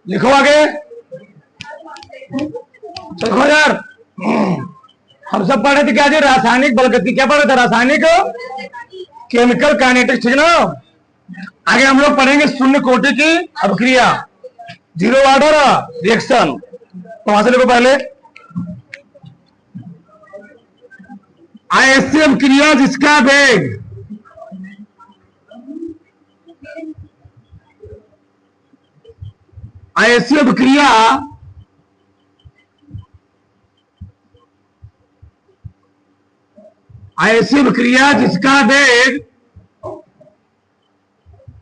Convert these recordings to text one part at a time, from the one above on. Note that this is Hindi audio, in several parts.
लिखो आगे। देखो यार, हम सब पढ़े थे क्या जी? रासायनिक बल गति। क्या पढ़े थे? रासायनिक केमिकल काइनेटिक्स, ठीक ना। आगे हम लोग पढ़ेंगे शून्य कोटि की अभिक्रिया, जीरो ऑर्डर रिएक्शन। तो वहां से देखो पहले, ऐसी अभिक्रिया जिसका वेग ऐसी अभिक्रिया ऐसी अभिक्रिया जिसका वेग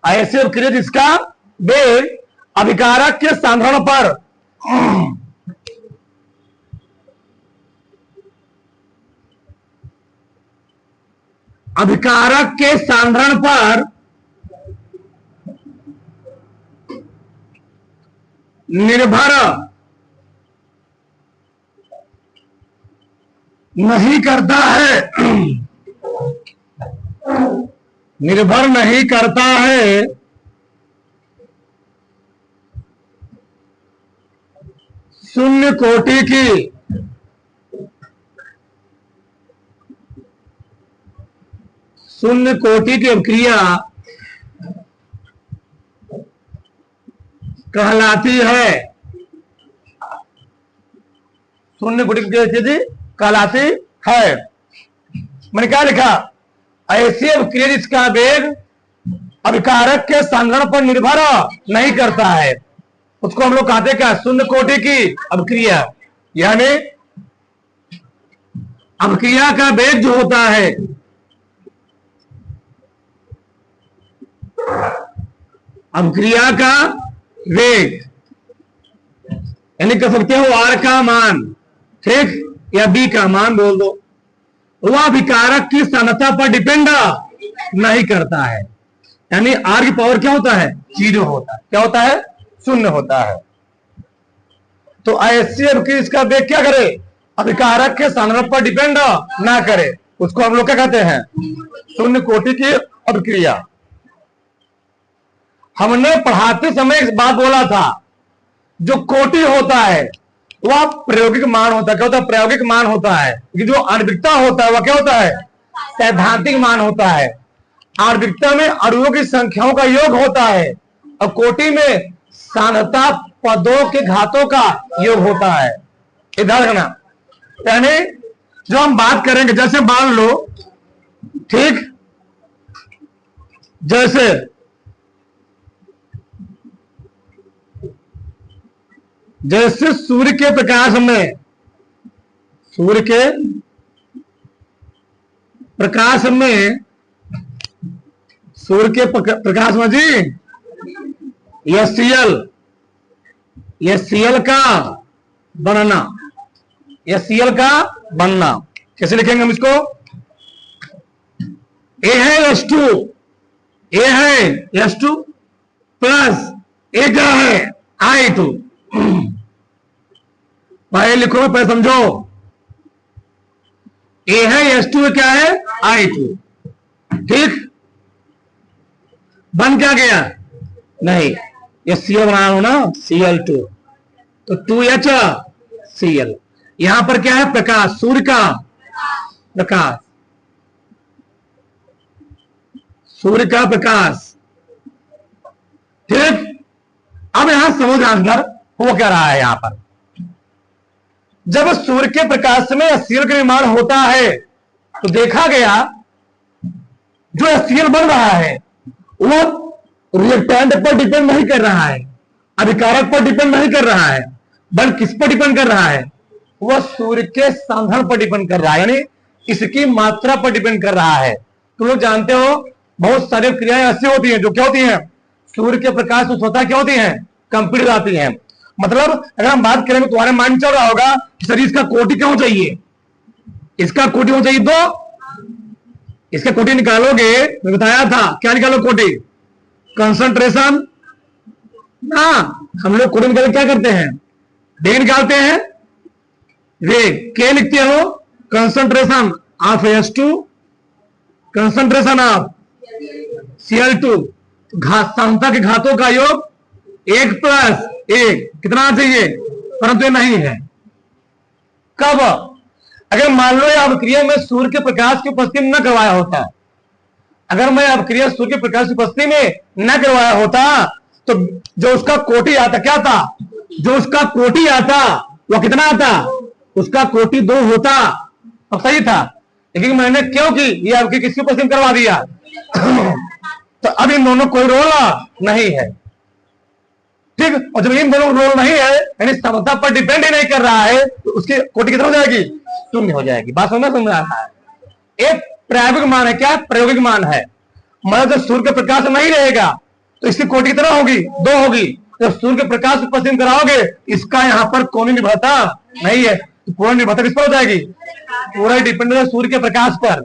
ऐसी अभिक्रिया जिसका वेग अभिकारक के सांद्रण पर अभिकारक के सांद्रण पर निर्भर नहीं करता है, निर्भर नहीं करता है, शून्य कोटि की अभिक्रिया कहलाती है। शून्य कोटि की स्थिति कहलाती है। मैंने क्या लिखा? ऐसी अभिक्रिया जिसका वेग अभिकारक के सांद्रण पर निर्भर नहीं करता है, उसको हम लोग कहते हैं क्या? शून्य कोटि की अभिक्रिया। यानी अभिक्रिया का वेग जो होता है, अभिक्रिया का वेग, यानी कह सकते हो आर का मान, ठीक, या बी का मान बोल दो, वह अभिकारक की सांद्रता पर डिपेंड नहीं करता है। यानी आर की पावर क्या होता है? जीरो होता है। क्या होता है? शून्य होता है। तो ऐसी अभिक्रिया इसका वेग क्या करे? अभिकारक के सांद्रण पर डिपेंड ना करे, उसको हम लोग क्या कहते हैं? शून्य कोटि की अभिक्रिया। हमने पढ़ाते समय एक बात बोला था, जो कोटि होता है वह प्रायोगिक मान होता है। क्या होता है? प्रायोगिक मान होता है। कि जो आणविकता होता है वह क्या होता है? सैद्धांतिक मान होता है। आणविकता में अणुओं की संख्याओं का योग होता है, और कोटि में सांद्रता पदों के घातों का योग होता है। इधर रखना। यानी जो हम बात करेंगे, जैसे मान लो, ठीक, जैसे सूर्य के प्रकाश में जी, यह सीएल का बनना कैसे लिखेंगे हम इसको? ए है H2 प्लस ए क्या है? I2। पहले लिखो, पहले समझो। ए है H2, क्या है? I2, ठीक। बन क्या गया? नहीं, ये Cl बना हो ना, Cl2, तो 2HCl। यहां पर क्या है? प्रकाश, सूर्य का प्रकाश, सूर्य का प्रकाश, ठीक। अब यहां समझ अंदर हो क्या रहा है? यहां पर जब सूर्य के प्रकाश में HCl का निर्माण होता है, तो देखा गया जो HCl बन रहा है वो रिएक्टेंट पर डिपेंड नहीं कर रहा है, अभिकारक पर डिपेंड नहीं कर रहा है, बल्कि किस पर डिपेंड कर रहा है? वह सूर्य के सांद्रण पर डिपेंड कर रहा है, यानी इसकी मात्रा पर डिपेंड कर रहा है। तुम लोग जानते हो बहुत सारी क्रियाएं ऐसी होती हैं जो क्या होती हैं? सूर्य के प्रकाश में स्वतः क्या होती हैं? कंप्लीट आती हैं। मतलब अगर हम बात करें तो तुम्हारे माइंड चल रहा होगा सर इसका कोटि क्यों चाहिए? इसका कोटि क्यों चाहिए? तो इसका कोटि निकालोगे, मैं बताया था, क्या निकालो कोटि? कंसंट्रेशन ना। हम लोग कोटि निकाल क्या करते हैं? वेग निकालते हैं, वेग के लिखते हो, concentration of H2, concentration of Cl2, सांद्रता के घातों का योग 1 प्लस एक कितना चाहिए, परंतु ये नहीं है। कब? अगर मान लो यह अभिक्रिया में सूर्य के प्रकाश की उपस्थिति में न करवाया होता, अगर मैं अभिक्रिया सूर्य के प्रकाश की उपस्थिति में न करवाया होता तो जो उसका कोटि आता क्या था, जो उसका कोटि आता वो कितना आता, उसका कोटि 2 होता तो सही था। लेकिन मैंने क्यों की ये आपकी किसकी उपस्थिति करवा दिया तो अब इन दोनों कोई रोल नहीं है। ठीक, और जब इन दोनों रोल नहीं है यानी समता पर डिपेंड ही नहीं कर रहा है तो उसकी कोटि कितना हो जाएगी, शून्य हो जाएगी। बात समझ में आ रहा है। एक प्रायोगिक मान है, क्या प्रायोगिक मान है, मतलब जब सूर्य का प्रकाश नहीं रहेगा तो इसकी कोटि कितना होगी, 2 होगी। जब सूर्य के प्रकाश को पश्चिम कराओगे इसका यहाँ पर कोई निर्भरता नहीं है तो पूर्ण निर्भरता किस पर हो जाएगी, पूरा डिपेंड है सूर्य के प्रकाश पर।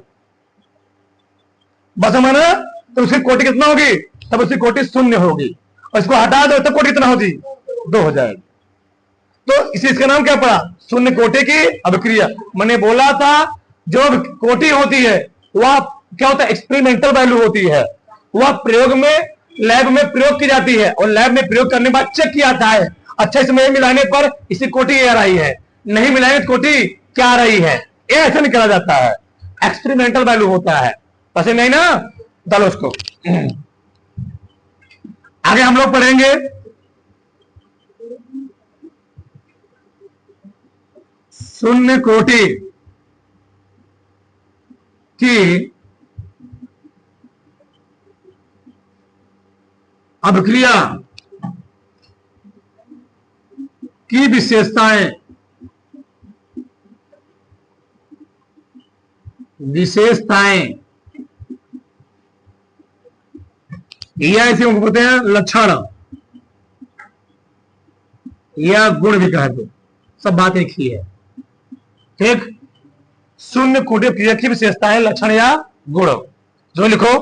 बस हमारा तो उसकी कोटि कितना होगी, तब उसकी कोटि शून्य होगी और इसको हटा दो तब कोटि कितना होगी, 2 हो जाएगी। तो इसी इसका नाम क्या पड़ा, शून्य कोटि की अभिक्रिया। मैंने बोला था जो कोटि होती है वह क्या होता है, एक्सपेरिमेंटल वैल्यू होती है, वह प्रयोग में लैब में प्रयोग की जाती है और लैब में प्रयोग करने के बाद चेक किया जाता है अच्छे से मिलाने पर इसी कोटि आ रही है, नहीं मिलाने तो कोटि क्या आ रही है, ये ऐसा निकाला जाता है, एक्सपेरिमेंटल वैल्यू होता है। पसंद नहीं ना, डालो उसको। आगे हम लोग पढ़ेंगे शून्य कोटि की अभिक्रिया की विशेषताएं, या इसे बोलते हैं लक्षण या गुण भी कह दो, सब बात एक ही है। ठीक, शून्य कोटि क्रिया की विशेषताएं, लक्षण या गुण, जो लिखो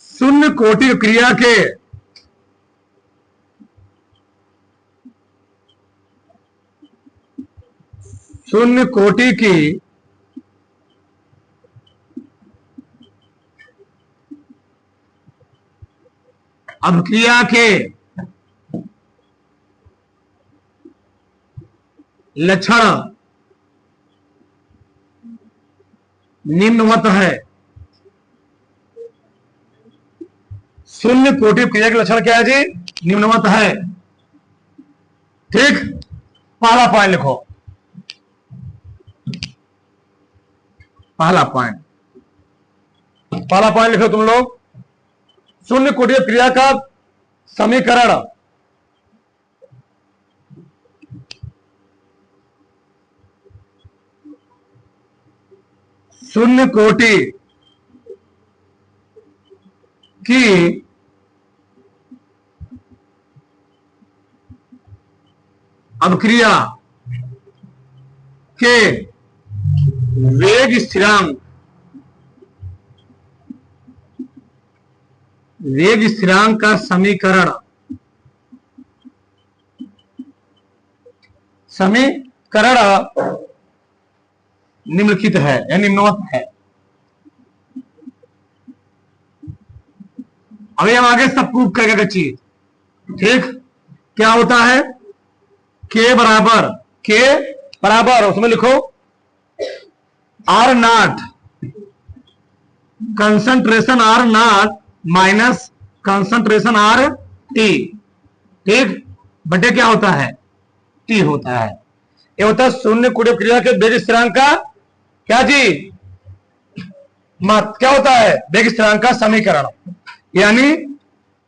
शून्य कोटि क्रिया के शून्य कोटि की अभिक्रिया के लक्षण निम्नवत है। शून्य कोटि क्रिया के लक्षण क्या है जी, निम्नवत है। ठीक, पहला पॉइंट लिखो, पहला पॉइंट लिखो तुम लोग, शून्य कोटि क्रिया का समीकरण शून्य कोटि की अभिक्रिया के वेग स्थिरांक का समीकरण निम्नलिखित है या निम्नवत है। अभी हम आगे सब प्रूफ करेंगे चीज। ठीक, क्या होता है, के बराबर उसमें लिखो R0 concentration R0 minus concentration RT। ठीक, बटे क्या होता है, T होता है। ये होता है शून्य कोटि क्रिया के वेग स्थिरांक का क्या जी, क्या होता है, वेग स्थिरांक का समीकरण, यानी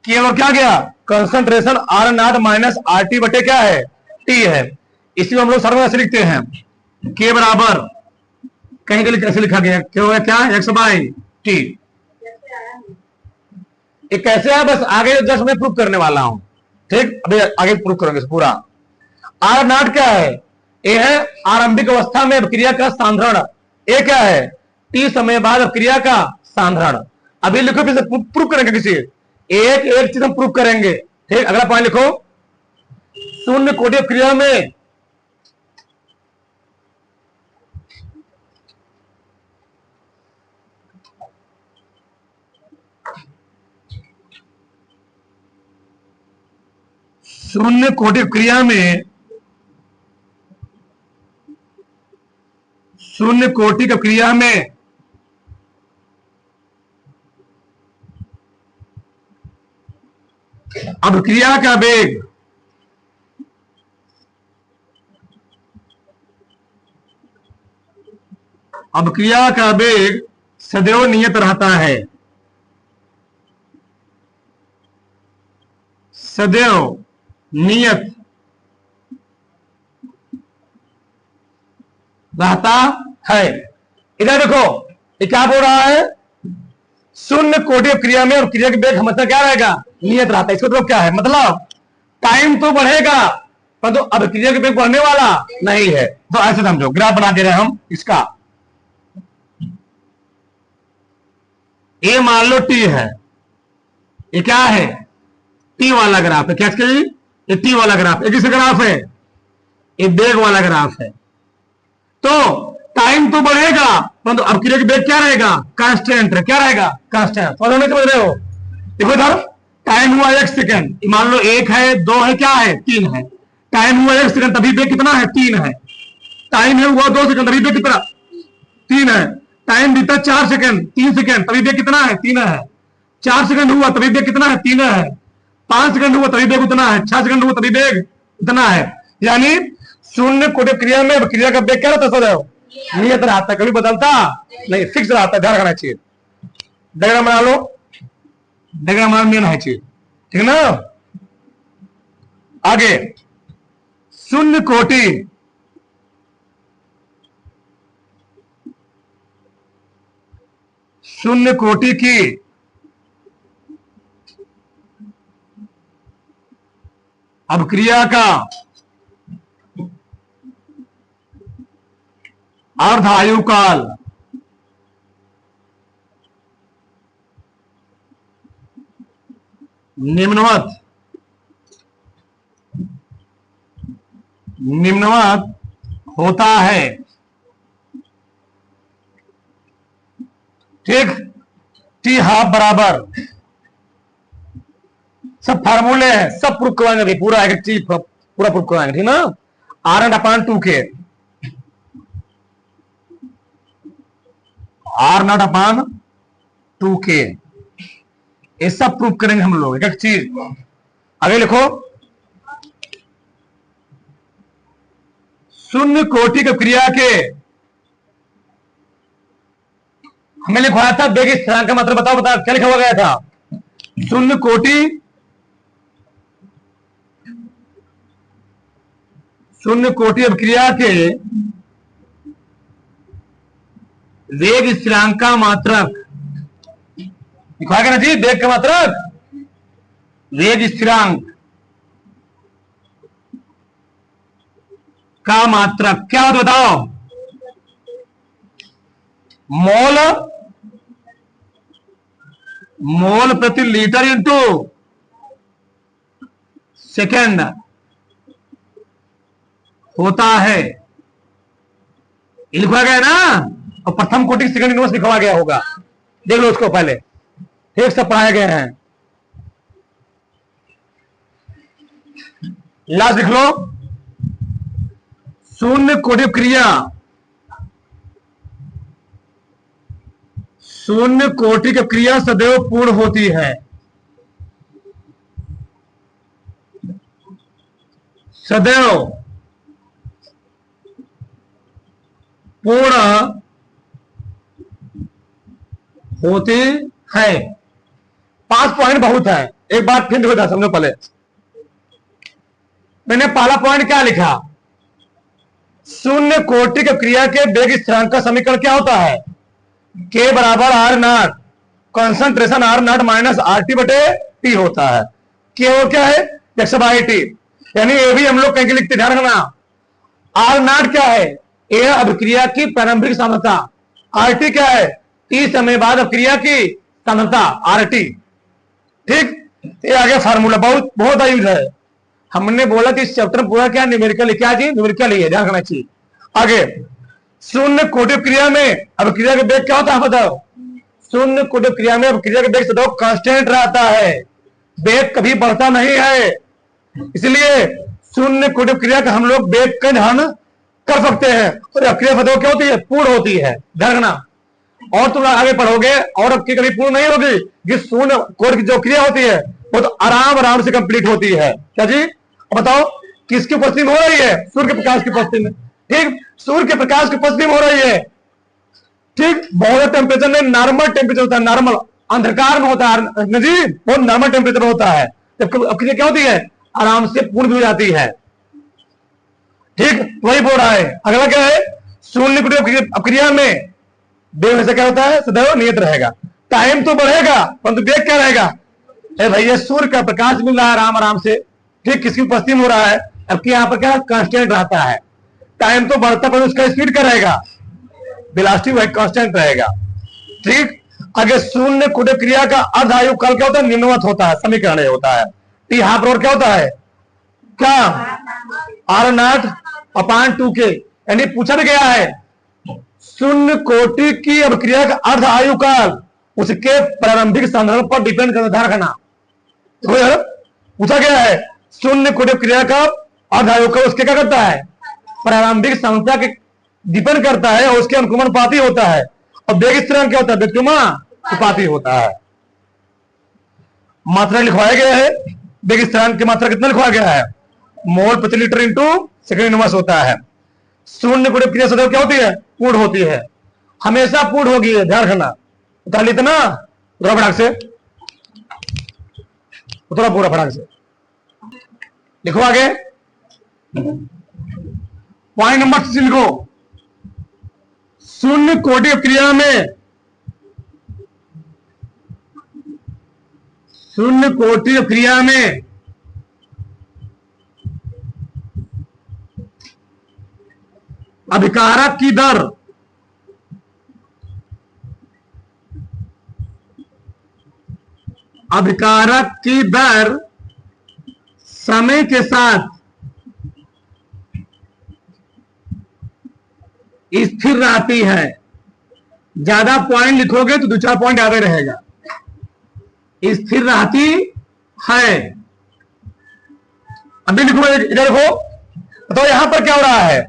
केवल क्या गया, कंसंट्रेशन R0 माइनस RT बटे क्या है, T है। इसी में हम लोग सर्व ऐसे लिखते हैं, के बराबर कहीं के लिए कैसे लिखा गया, क्या होगा, क्या एक्स बाई टी। ये कैसे है, बस आगे जस्ट मैं प्रूफ करने वाला हूं। ठीक, अभी आगे प्रूफ करेंगे पूरा। R0 क्या है, ये है आरंभिक अवस्था में अभिक्रिया का सांद्रण, ये क्या है, T समय बाद अभिक्रिया का सांद्रण। अभी लिखो, फिर प्रूफ करेंगे किसी एक चीज हम प्रूफ करेंगे। ठीक, अगला पॉइंट लिखो, शून्य कोटि क्रिया में शून्य कोटि क्रिया में, शून्य कोटि की क्रिया में अभिक्रिया का वेग सदैव नियत रहता है, सदैव नियत रहता है। इधर देखो ये क्या बोल रहा है, शून्य कोटि क्रिया में और क्रिया के वेग हमेशा क्या रहेगा, नियत रहता है। इसका मतलब क्या है, मतलब टाइम तो बढ़ेगा परंतु तो अभिक्रिया के वेग बढ़ने वाला नहीं है। तो ऐसे समझो, ग्राफ बना दे रहे हैं हम इसका, ये मान लो टी है, ये क्या है, टी वाला ग्राफ है। क्या ये टी वाला ग्राफ, ये किस ग्राफ है, ये वेग वाला ग्राफ है। तो टाइम तो बढ़ेगा परंतु अब क्रिया का वेग क्या रहेगा, कांस्टेंट। क्या रहेगा, कांस्टेंट। समझ रहे हो, देखो इधर टाइम हुआ 1 सेकंड, मान लो 1 है, 2 है, क्या है, 3 है। टाइम हुआ 1 सेकंड तभी वेग कितना है, 3 है। टाइम है हुआ 2 सेकंड तभी वेग कितना, 3 है। टाइम बीता 4 सेकंड, 3 सेकंड तभी वेग कितना है, 3 है। 4 सेकंड हुआ तभी वेग कितना है, 3 है। 5 सेकंड हुआ तभी वेग उतना है। 6 सेकंड हुआ तभी वेग उतना है। यानी शून्य कोटि क्रिया में क्रिया का वेग क्या रहता है, सदैव नियत रहता है, कभी बदलता नहीं, फिक्स रहता है। ध्यान रखना चाहिए, डायग्राम बना लो, डायग्राम बनाना है चाहिए, ठीक है ना। आगे शून्य कोटि की अभिक्रिया का अर्ध आयु काल निम्नवत होता है, ठीक। टी हाफ बराबर, सब फार्मूले हैं, सब प्रूफ करवाएंगे, पूरा एक चीज पूरा प्रूफ करवाएंगे, ठीक ना। R0/2K, R0/2K, ये सब प्रूफ करेंगे हम लोग, एक चीज। आगे लिखो, शून्य कोटि की क्रिया के, हमें लिखवाया था वेग स्थिरांक का मतलब बताओ, क्या लिखा हुआ गया था, शून्य कोटि अभिक्रिया के वेग स्थिरांक का मात्रक लिखवा गया ना जी, वेग का मात्रक, वेग स्थिरांक का मात्रक क्या होता बताओ, मोल प्रति लीटर इंटू सेकेंड होता है, लिखवा गया ना। और प्रथम कोटि सेकंड इनवर्स लिखवा गया होगा, देख लो उसको पहले, ठीक, सब पढ़ाए गए हैं। लास्ट लिख लो, शून्य कोटि क्रिया, शून्य कोटि की क्रिया सदैव पूर्ण होती है, सदैव पूर्ण होती है। 5 पॉइंट बहुत है, एक बार फिर देखो, समझो पहले मैंने पहला पॉइंट क्या लिखा, शून्य कोटि की क्रिया के वेग स्थिरांक का समीकरण क्या होता है, K बराबर R0, concentration R0 minus RT बटे T होता है। K और क्या है, x/T, यानी ये भी हम लोग कहीं लिखते, ध्यान रखना। R0 क्या है, यह अभिक्रिया की प्रारंभिक सांद्रता, RT क्या है, T समय बाद अभिक्रिया की सांद्रता RT, ठीक। ये आगे फार्मूला बहुत बहुत यूज है, हमने बोला कि इस चैप्टर में पूरा क्या न्यूमेरिकल, क्या जी न्यूमेरिकल ही है, ध्यान रखना चाहिए। आगे शून्य कोटि क्रिया में अभिक्रिया के वेग क्या होता है बताओ, शून्य कोटि क्रिया में अभिक्रिया के वेग सदैव कांस्टेंट रहता है, वेग कभी बढ़ता नहीं है, इसलिए शून्य कोटि क्रिया का हम लोग वेग का ध्यान कर सकते हैं। और क्रिया बताओ क्या होती है? पूर्ण होती है, ध्यान रखना। और तुम आगे पढ़ोगे और अब की कभी पूर्ण नहीं होगी। कि शून्य कोटि की जो क्रिया होती है वो तो आराम आराम से कंप्लीट होती है। क्या जी? बताओ किसकी उपस्थिति में हो रही है? सूर्य के प्रकाश की उपस्थिति में। ठीक, सूर्य के प्रकाश की उपस्थिति में हो रही है। ठीक, बहुत टेम्परेचर में नॉर्मल टेम्परेचर होता है, नॉर्मल अंधकार में होता है जी, बहुत नॉर्मल टेम्परेचर होता है। जब क्या होती है? आराम से पूर्ण भी हो जाती है। ठीक, वही बोल रहा है। अगला क्या है? शून्य क्रिया में वेग से क्या होता है? सदैव नियत रहेगा। टाइम तो बढ़ेगा परंतु वेग क्या रहेगा? भैया सूर्य का प्रकाश मिल रहा है आराम आराम से। ठीक, किसकी उपस्थिति में हो रहा है? अब यहाँ पर क्या कांस्टेंट रहता है। टाइम तो बढ़ता पर उसका स्पीड क्या रहेगा? वेलोसिटी वही कांस्टेंट रहेगा। ठीक, अगर शून्य कोटि क्रिया का अर्ध आयु काल क्या होता है? निम्नवत होता है, समीकरण होता है। टी हाफ रोड क्या होता है? क्या? R0/2K। यानी पूछा भी गया है शून्य कोटि की अभिक्रिया का अर्ध आयु काल उसके प्रारंभिक संदर्भ पर डिपेंड करता, ध्यान रखना। तो यार पूछा गया है शून्य कोटि क्रिया का अर्ध आयु काल उसके क्या करता है? प्रारंभिक संख्या के डिपेंड करता है और उसके अनुक्रमणपाती होता है। और वेग स्थिरांक क्या होता है? व्युत्क्रमानुपाती होता है। मात्रा लिखवाया गया है। वेग स्थिरांक की मात्रा कितना लिखवाया गया है? मोल प्रति लीटर इंटू सेकंड इनवर्स होता है। शून्य कोटि क्रिया सदैव क्या होती है? पूर्ण होती है, हमेशा पूर्ण होगी, ध्यान रखना। उतार लेते ना पूरा फटाक से, उतरा पूरा फटाक से लिखो आगे। पॉइंट नंबर 6 लिखो। शून्य कोटि क्रिया में, शून्य कोटि क्रिया में अभिकारक की दर समय के साथ स्थिर रहती है। ज्यादा पॉइंट लिखोगे तो 2-4 पॉइंट आगे रहेगा। स्थिर रहती है। अभी लिखो, इधर देखो, बताओ यहां पर क्या हो रहा है?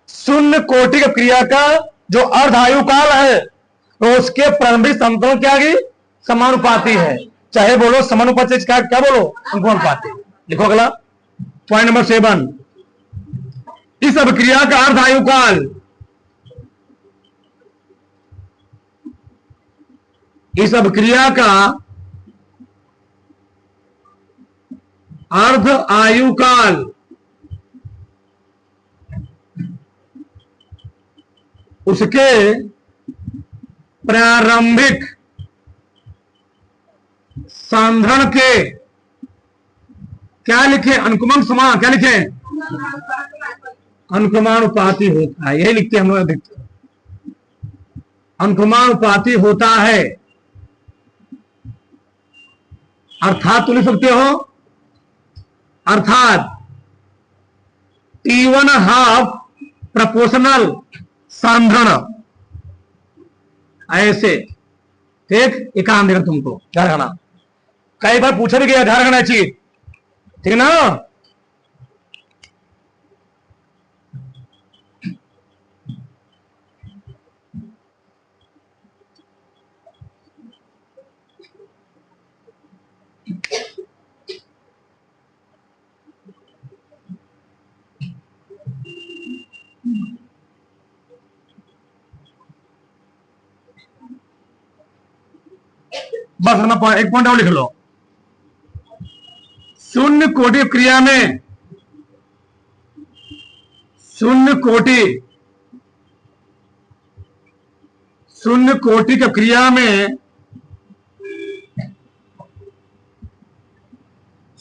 शून्य कोटि क्रिया का जो अर्ध आयु काल है तो उसके प्रारंभिक समतल क्या है? समानुपाती है। चाहे बोलो समानुपाती, क्या बोलो? अनुपाती। लिखो अगला पॉइंट नंबर 7। इस अभिक्रिया का अर्ध आयु काल, इस अभिक्रिया का अर्ध आयु काल उसके प्रारंभिक सांद्रण के क्या लिखे? अनुक्रमण समान, क्या लिखे? अनुक्रमानुपाती होता है। यही लिखते हैं हम लोग अधिकतर, अनुक्रमानुपाती होता है। अर्थात तुम लिख सकते हो, अर्थात T1/2 प्रोपोर्शनल सांद्रण, ऐसे। ठीक, एक काम देगा तुमको, ध्यान रखना। कई बार पूछा भी गया, ध्यान रखना चाहिए। ठीक है ना? बस अपना एक पॉइंट और लिख लो। शून्य कोटि क्रिया में, शून्य कोटि की क्रिया में,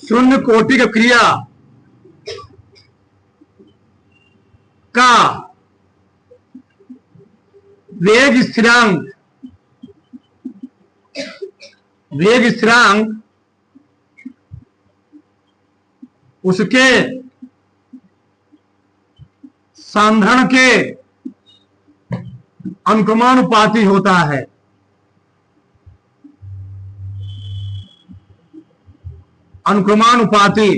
शून्य कोटि की क्रिया का वेग स्थिरांक, उसके सांद्रण के अनुक्रमानुपाती होता है। अनुक्रमानुपाती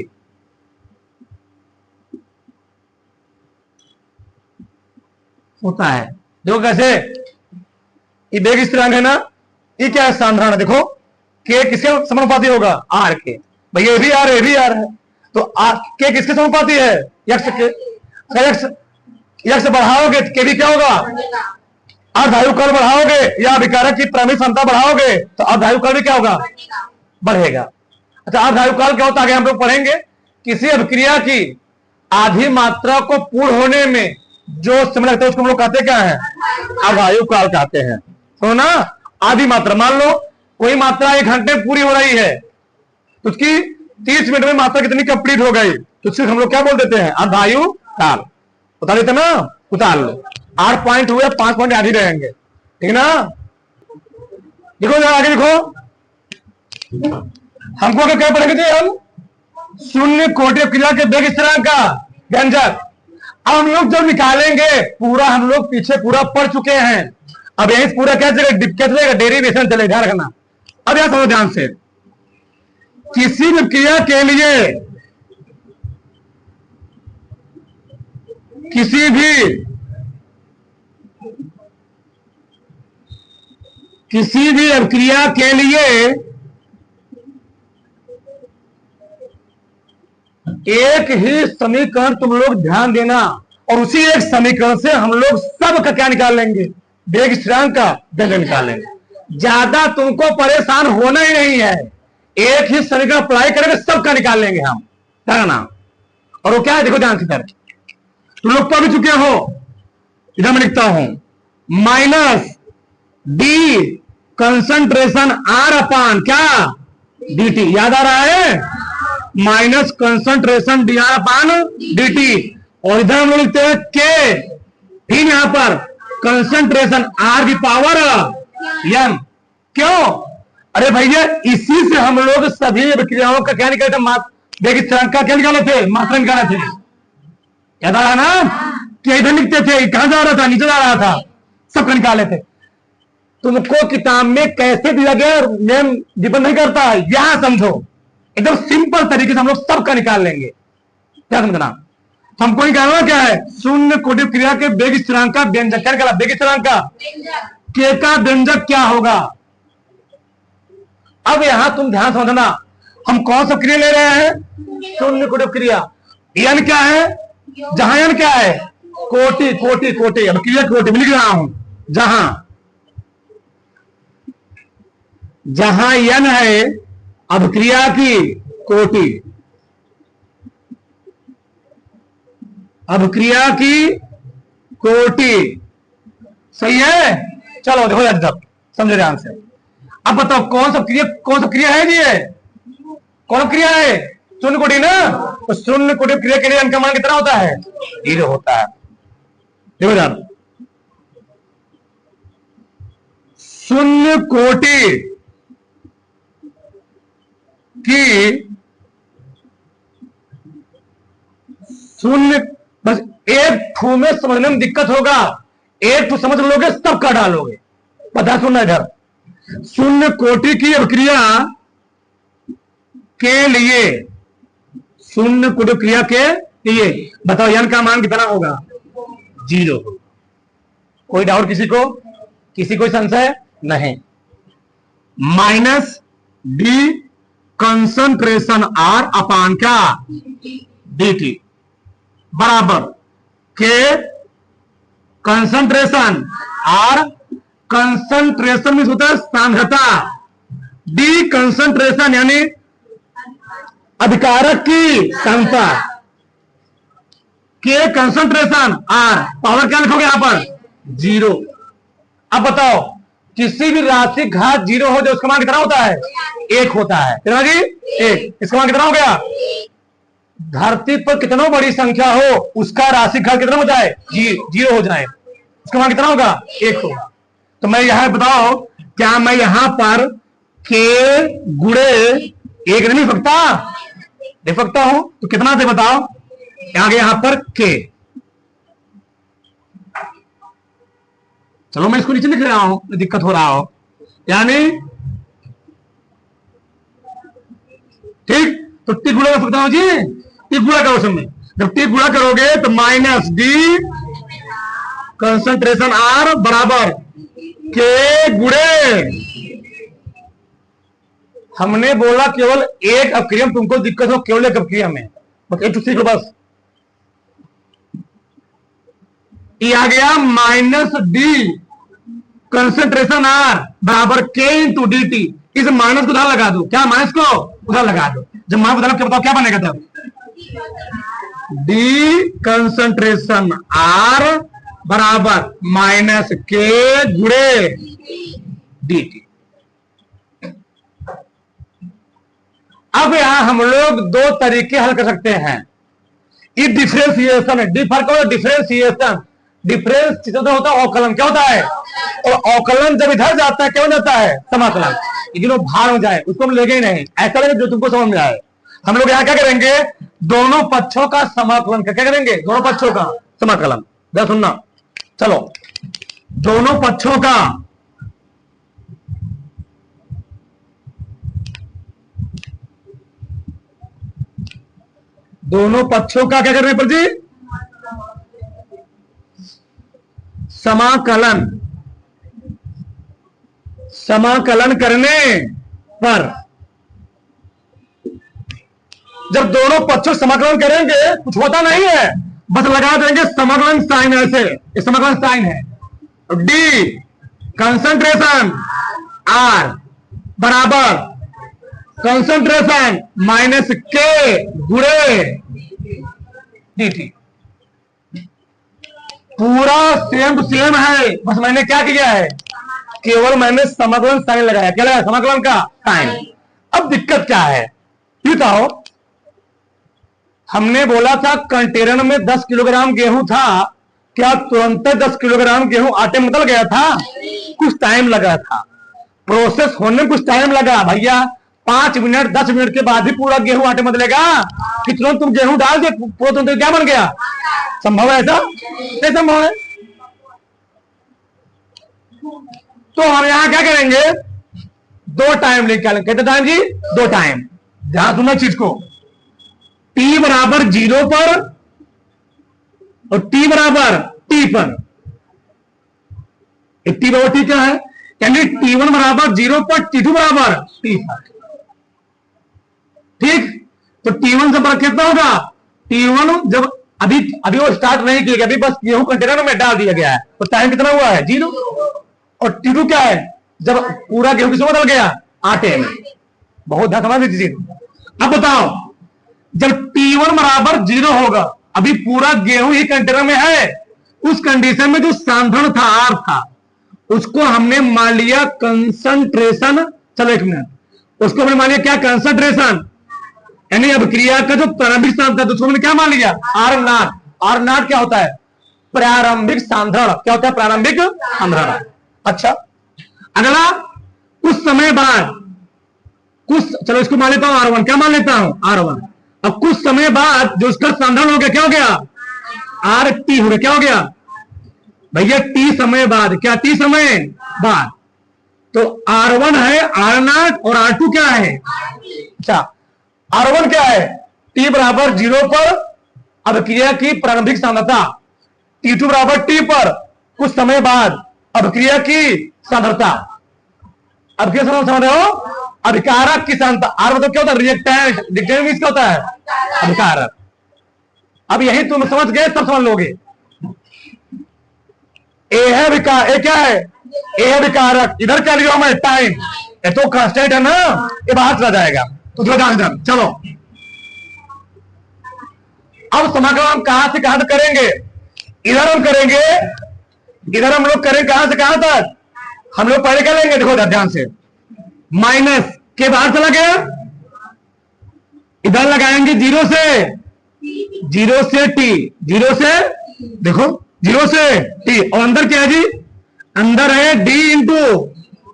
होता है। देखो कैसे, ये बेग स्थिरांक है ना, ये क्या है साधारण, देखो के किसके समानुपाती होगा, आर के। भैया ये भी आर है, ये भी आर है, तो आर के किसके समानुपाती है, यक्स के। यक्स यक्स बढ़ाओगे के भी क्या होगा, अर्धायु काल बढ़ाओगे या विकारक की क्रमिक क्षमता बढ़ाओगे तो अर्धायु काल भी क्या होगा, बढ़ेगा। अच्छा अर्धायु काल क्या होता है, आगे हम लोग पढ़ेंगे। किसी अभिक्रिया की आधी मात्रा को पूर्ण होने में जो समय लगता है उसको हम लोग कहते क्या है, अर्धायु काल कहते हैं। तो ना आधी मात्रा, मान लो कोई मात्रा 1 घंटे में पूरी हो रही है तो उसकी 30 मिनट में मात्रा कितनी कंप्लीट हो गई, तो उसको हम लोग क्या बोल देते हैं, अर्धायु काल। उतार देते ना, उतार लो, 8 पॉइंट हुए, 5 पॉइंट आगे रहेंगे, ठीक ना। देखो जरा आगे देखो, हमको क्या पढ़ेंगे थे हम, शून्य कोटि क्रिया के बेग स्थिरांक का व्यंजक। अब हम लोग जब निकालेंगे पूरा, हम लोग पीछे पूरा पढ़ चुके हैं, अब यही पूरा क्या चलेगा, डेरिवेशन चलेगा, ध्यान रखना। अब यहां समझो ध्यान से, किसी भी क्रिया के लिए किसी भी अभिक्रिया के लिए एक ही समीकरण तुम लोग ध्यान देना, और उसी एक समीकरण से हम लोग सब का क्या निकाल लेंगे, बेग स्थिरांक का व्यंजक निकाल लेंगे। ज्यादा तुमको परेशान होना ही नहीं है, एक ही समीकरण अप्लाई करेंगे, सबका निकाल लेंगे हम, ना। और वो क्या है, देखो ध्यान से, तुम लोग पढ़ चुके हो, इधर मैं लिखता हूं, minus D concentration R upon क्या, dt, याद आ रहा है, minus concentration D R upon dt। और इधर हम लोग लिखते हैं के, फिर यहां पर कंसंट्रेशन आर की पावर एम। क्यों, अरे भैया इसी से हम लोग सभी विक्रियाओं का क्या निकालते, बेग स्थिरांक का क्या निकाले थे, मात्रा निकाले थे, याद आ रहा ना, क्या इधर लिखते थे, कहां जा रहा था, नीचे जा रहा था, सबका निकाले थे। तुमको किताब में कैसे दिया गया नेम डिपेंड नहीं करता है, यहां समझो, एकदम सिंपल तरीके से हम लोग सबका निकाल लेंगे, क्या समझना। हमको निकालना क्या है, शून्य कोटि क्रिया के बेग स्थिरांक का व्यंजक, क्या निकाला, बेग स्थिरांक का के का व्यंजक क्या होगा। अब यहां तुम ध्यान समझना, हम कौन सा क्रिया ले रहे हैं, शून्य कोटि क्रिया, एन क्या है, जहां एन क्या है, कोटि कोटि कोटि, अब क्रिया कोटि में लिख रहा हूं, जहां एन है अभिक्रिया की कोटि, अभिक्रिया की कोटि, सही है। चलो देखो जब समझे ध्यान से, अब बताओ कौन सा क्रिया है जी, कौन सा क्रिया है, शून्य कोटि ना, तो शून्य कोटि क्रिया के लिए इनका मान कितना होता है, 0 होता है। देखो यार, शून्य कोटि की शून्य, बस एक ठू में समझने में दिक्कत होगा, एक ठू समझ लोगे सबका डालोगे, पता सुनना इधर, शून्य कोटि की अभिक्रिया के लिए, शून्य कोटि क्रिया के लिए बताओ एन का मान कितना होगा, 0। कोई डाउट किसी को, किसी कोई संशय नहीं। Minus D concentration R upon क्या, dt बराबर के कंसंट्रेशन आर, कंसंट्रेशन में होता है सांद्रता, डी कंसंट्रेशन यानी अधिकारक की क्षमता, के कंसंट्रेशन आर, पावर क्या लिखोगे यहां पर, 0। अब बताओ किसी भी राशि घात 0 हो जाए उसका मान कितना होता है, 1 होता है, कितना जी, 1। इसका मान कितना हो गया, धरती पर कितना बड़ी संख्या हो उसका राशि घात कितना हो जाए, 0 हो जाए, उसका मान कितना होगा, 1 होगा। तो मैं यहां बताओ, क्या मैं यहां पर के गुणे 1 नहीं सकता, दे सकता हूं, तो कितना दे बताओ, आगे यहां पर के, चलो मैं इसको नीचे लिख रहा हूं, दिक्कत हो रहा हो, यानी ठीक, तो टिक गुणा कर सकता हूं जी, टिक गुणा करो उसमें, जब टिक गुणा करोगे तो माइनस डी कंसंट्रेशन आर बराबर के गुणे, हमने बोला केवल एक अपक्रिया में तुमको दिक्कत हो, केवल एक अपक्रिया में, बस एक सीख लो बस। ये आ गया -d कंसंट्रेशन आर बराबर के इंटू डी टी। इस माइनस को उधर लगा दो, क्या माइनस को उधर लगा दो, जब माइनस उधर क्या बताओ क्या बनेगा तब, डी कंसंट्रेशन आर बराबर माइनस के गुणे डी टी। अब यहां हम लोग दो तरीके हल कर सकते हैं। ये डिफरेंशिएशन है, डिफरेंशिएशन, डिफरेंशिएशन होता है अवकलन, क्या होता है, और अवकलन जब इधर जाता है क्या हो जाता है, समाकलन। लेकिन वो भार हो जाए उसको हम लेंगे ही नहीं, ऐसा लगे जो तुमको समझ में आए। हम लोग यहां क्या करेंगे, दोनों पक्षों का समाकलन, क्या करेंगे, दोनों पक्षों का समाकलन। ध्यान सुनना, चलो दोनों पक्षों का क्या करने पर जी, समाकलन, समाकलन करने पर। जब दोनों पक्षों समाकलन करेंगे कुछ होता नहीं है, बस लगा देंगे समाकलन साइन, ऐसे समाकलन साइन है। डी कंसंट्रेशन आर बराबर कंसंट्रेशन माइनस के गुणे डी टी। पूरा सेम सेम है, बस मैंने क्या किया है, केवल मैंने समाकलन साइन लगाया। क्या लगाया, समाकलन का साइन। अब दिक्कत क्या है ये बताओ, हमने बोला था कंटेनर में 10 किलोग्राम गेहूं था, क्या तुरंत 10 किलोग्राम गेहूं आटे में बदल गया था, कुछ टाइम लगा था, प्रोसेस होने में कुछ टाइम लगा भैया। 5 मिनट 10 मिनट के बाद ही पूरा गेहूं आटे में बदलेगा, कि तुरंत तुम गेहूं डाल दे पूरा तुरंत क्या बन गया, संभव है ऐसा, नहीं संभव है। तो हम यहां क्या करेंगे, दो टाइम निकालेंगे, कहते टाइम जी, दो टाइम। ध्यान सुनना चीज को, t बराबर 0 पर और t बराबर t पर। t बराबर t क्या है, यानी t1 बराबर 0 पर, t2 बराबर t पर। ठीक, तो t1 से बड़ा कितना होगा, t1 जब अभी वो स्टार्ट नहीं किया गया, अभी बस गेहूं कंटेनर में डाल दिया गया है, तो टाइम कितना हुआ है 0। और t2 क्या है, जब पूरा गेहूं किसमें बदल गया, आटे में। बहुत ध्यान समझ दीजिए। अब बताओ, जब t1 बराबर 0 होगा, अभी पूरा गेहूं ही कंटेनर में है, उस कंडीशन में जो सांद्रण था R था, उसको हमने मान लिया कंसंट्रेशन। चलो एक मिनट, उसको हमने मान लिया क्या, कंसंट्रेशन, यानी अभिक्रिया का जो प्रारंभिक सांद्रण था उसको हमने क्या मान लिया, R नॉट। R नॉट क्या होता है, प्रारंभिक सांद्रण। क्या होता है, प्रारंभिक सांद्रण। अच्छा, अगला कुछ समय बाद, चलो इसको मान लेता हूं R1, क्या मान लेता हूं R1। अब कुछ समय बाद जो उसका सांद्रण हो गया, क्या हो गया, RT हो गया। क्या हो गया भैया, T समय बाद, क्या T समय बाद, तो R1 है R0 और R2 क्या है, अच्छा R1 क्या है, T बराबर 0 पर अभिक्रिया की प्रारंभिक सांद्रता, T2 बराबर T पर कुछ समय बाद अभिक्रिया की सांद्रता। अभिक्रिया समझ रहे हो, अभिकारक की सांद्रता। आर मतलब क्या होता है, रिएक्टेंट। रिएक्टेंट मींस क्या होता है, अभिकारक। अब यही तुम समझ गए, सब समझ लोगे। ए है विकार, ए क्या है, ए है विकारक। इधर क्या लिया मैं, टाइम, ये तो कांस्टेंट है ना, ये बाहर चला जाएगा, तो इधर। चलो अब समाकलन हम कहां से कहां तक करेंगे, इधर हम करेंगे, इधर हम लोग करेंगे कहां से कहां तक। हम लोग पहले क्या लेंगे, देखो ध्यान से, माइनस के बाहर चला गया, इधर लगाएंगे 0 से t, 0 से देखो 0 से t, और अंदर क्या है जी, अंदर है d इंटू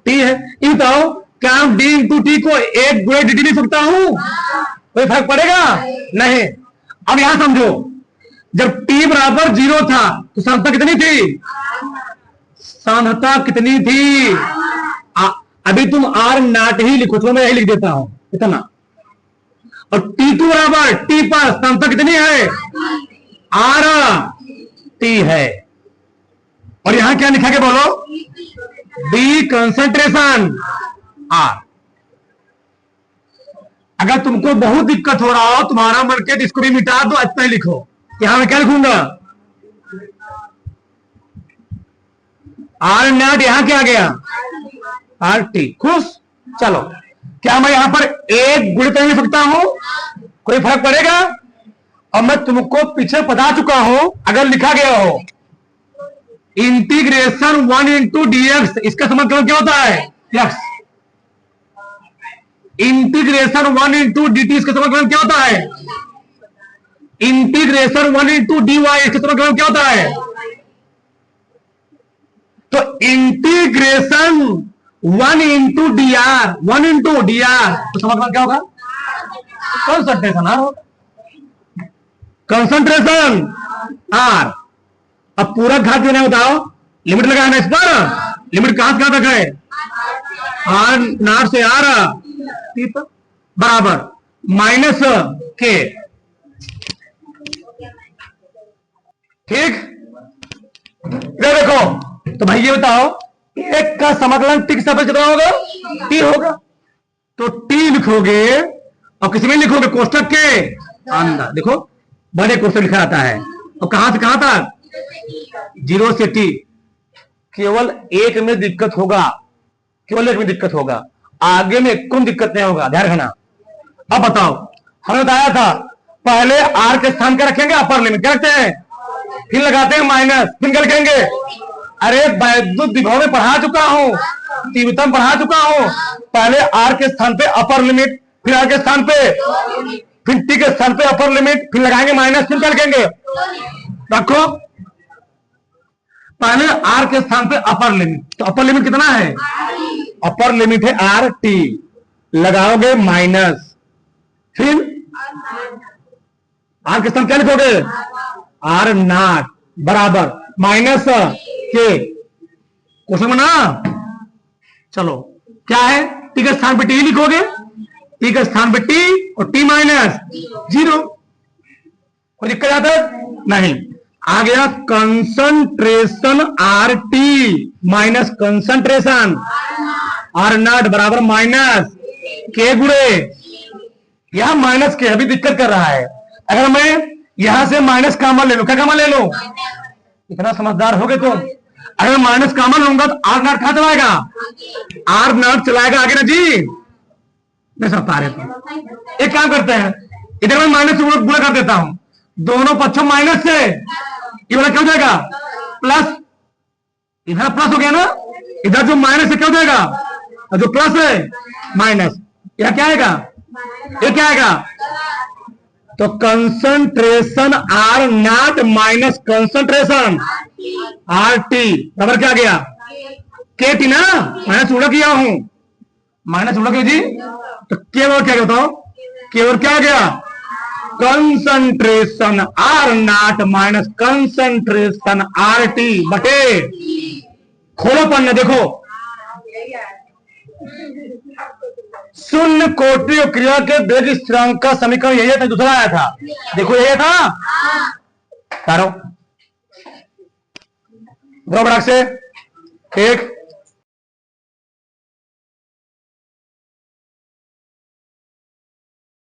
टी है। ये बताओ, क्या हम d इंटू टी को 1 गुणे dt लिख सकता हूं, कोई फर्क पड़ेगा नहीं। अब यहां समझो, जब t बराबर 0 था तो सांद्रता कितनी थी, सांद्रता कितनी थी, अभी तुम R नॉट ही लिखो, तो मैं यही लिख देता हूं इतना। और T2 बराबर T पर सांद्रता कितनी है, R T है। और यहां क्या लिखा के बोलो, डी कंसंट्रेशन आर। अगर तुमको बहुत दिक्कत हो रहा हो, तुम्हारा मन के इसको भी मिटा दो, इतना ही लिखो। यहां मैं क्या लिखूंगा, आर नॉट, यहां क्या आ गया, आर टी। खुश। चलो, क्या मैं यहां पर एक गुणित लिख सकता हूं, कोई फर्क पड़ेगा? और मैं तुमको पीछे बता चुका हूं, अगर लिखा गया हो इंटीग्रेशन 1 इंटू dx, इसका मतलब क्या होता है, x। इंटीग्रेशन 1 इंटू dt, इसका मतलब क्या होता है, इंटीग्रेशन 1 इंटू dy, इसका मतलब क्या होता है। तो integration 1 into D R, 1 into D R, तो समझ क्या होगा, कंसंट्रेशन आर होगा, कंसंट्रेशन आर। अब पूरा घात देना, बताओ, लिमिट लगाना इस पर, लिमिट कहां से कहां तक है, आर नॉट से आर बराबर माइनस के। ठीक, ये देखो, तो भाई ये बताओ, एक का समाकलन टी के सापेक्ष कितना होगा, टी होगा। तो टी लिखोगे और किसी में लिखोगे कोष्टक के अंदर। देखो बड़े कोष्टक लिखा आता है, और कहां से कहां तक, 0 से टी। केवल एक में दिक्कत होगा, केवल एक में दिक्कत होगा, आगे में कोई दिक्कत नहीं होगा, ध्यान रखना। अब बताओ, हमने बताया था पहले आर के स्थान का रखेंगे अपर लिमिट, क्या रखते हैं, फिर लगाते हैं माइनस, फिर क्या लिखेंगे। अरे वैद्युत विभव में पढ़ा चुका हूं, तीव्रतम पढ़ा चुका हूं। पहले आर के स्थान पे अपर लिमिट, फिर आर के स्थान पे, फिर टी के स्थान पे अपर लिमिट, फिर लगाएंगे माइनस, फिर क्या लिखेंगे, रखो। पहले आर के स्थान पे अपर लिमिट, तो अपर लिमिट कितना है, अपर लिमिट है आर टी, लगाओगे माइनस, फिर आर के स्थान क्या लिखोगे, आर नॉट बराबर माइनस के। क्वेश्चन बना। चलो क्या है, टी के स्थान पे टी लिखोगे, टी के स्थान पे टी और टी माइनस 0। कोई दिक्कत आता है नहीं। आ गया concentration R T minus concentration R naught बराबर माइनस के गुणे, यहां माइनस के अभी दिक्कत कर रहा है। अगर मैं यहां से माइनस कॉमन ले लूं, क्या कॉमन ले लूं, इतना समझदार हो गए तुम। अगर माइनस कॉमन लूंगा तो आर नॉट कहां चलाएगा, आर नॉट चलाएगा आगे ना जी, नहीं समझ पा रहे तुम। एक काम करते हैं, इधर मैं माइनस से गुणा कर देता हूं, दोनों पक्षों माइनस से, ये वाला क्या हो जाएगा, प्लस। इधर प्लस हो गया ना, इधर जो माइनस है क्या हो जाएगा, और जो प्लस है माइनस, यह क्या आएगा, ये क्या आएगा। तो concentration R naught minus concentration R T बराबर क्या गया, के टी ना, माइनस उड़ा किया हूं, माइनस उड़ा किया जी, तो केवल क्या बताओ, केवल क्या गया, concentration R naught minus concentration R T बटे, खोलो पन्ने देखो, शून्य कोटि क्रिया के वेग स्थिरांक का समीकरण यही था, दूसरा आया था, देखो यही था, करो बराबर से। ठीक,